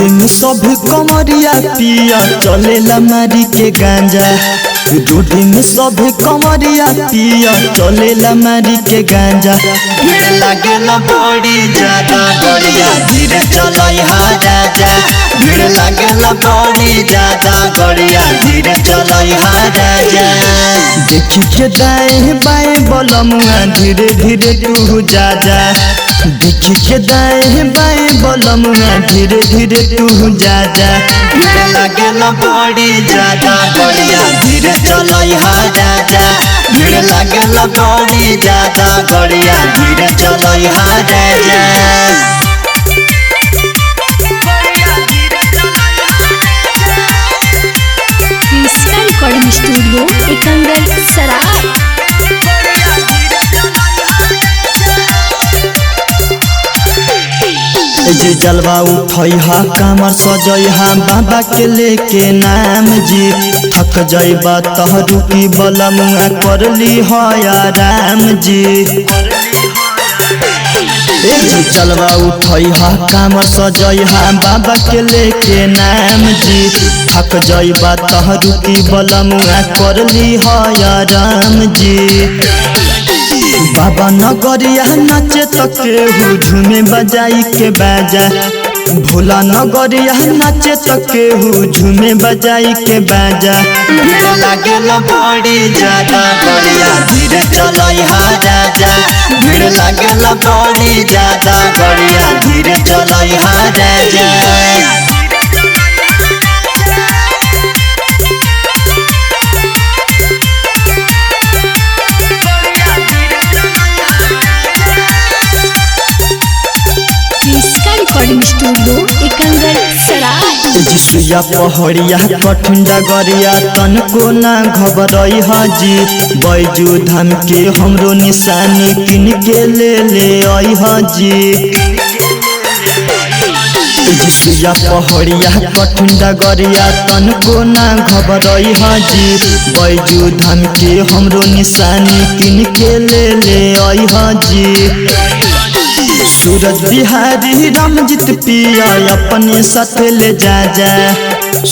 Road में सब कमरिया पिया चलेला मारी के गांजा। रोड में सब कमरिया पिया चलेला मारी के गांजा। भीड़ लागेला बड़ी ज्यादा गड़िया धीरे चलाई हा राजा। भीड़ लागेला बड़ी ज्यादा गड़िया धीरे चलाई हा राजा। देखी के दाएं बाएं बलमुआ धीरे धीरे तू जा जा। देखी के दाएं बाएं बलमुआ धीरे धीरे तू जा जा। भीड़ लागेला बड़ी ज्यादा गड़िया धीरे चलाई हा राजा। भीड़ लागेला बड़ी ज्यादा गड़िया धीरे चलाई हा राजा। रिकॉर्डिंग स्टूडियो एकंगल सराय। जे जलवा उठैहा कामर सजैहा बाबा के लेके नाम जी। थक जाइबा तह रुकी बलमुआ करली हया राम जी। जी जलवा उठैहा कामर सजैहा बाबा के लेके नाम जी। थक जाइबा तह रुकी बलमुआ करली हया राम जी। बाबा नगरिया नाचे तो केहू झूमे बजाई के बाजा। भोला नगरिया नाचे तो केहू झूमे बजाई के बाजा। भीड़ लागेला बड़ी ज्यादा गड़िया धीरे चलाई हा राजा। भीड़ लागेला बड़ी ज्यादा गड़िया धीरे चलाई हा राजा। रिकॉर्डिंग स्टूडियो एकंगल सराय। जिसुया पहड़िया कठिन डगरिया तनको ना घबराई हाजी। बैजू धाम के हमरो निशानी किन के ले आई हाजी। जिसुया पहड़िया कठिन डगरिया तनको ना घबराई हाजी। बैजू धाम के हमरो निशानी किन के ले आई हाजी। सूरज बिहारी रामजीत पिया अपने साथ ले जा जा।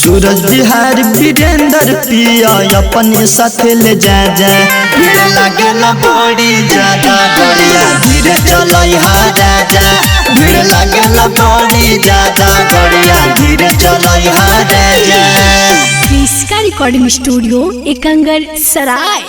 सूरज बिहारी वीरेंद्र पिया अपने साथ ले जा जा। भीड़ लागेला बड़ी ज्यादा गड़िया धीरे चलाई हा राजा। भीड़ लागेला बड़ी ज्यादा गड़िया धीरे चलाई हा राजा। रिकॉर्डिंग स्टूडियो एकंगल सराय।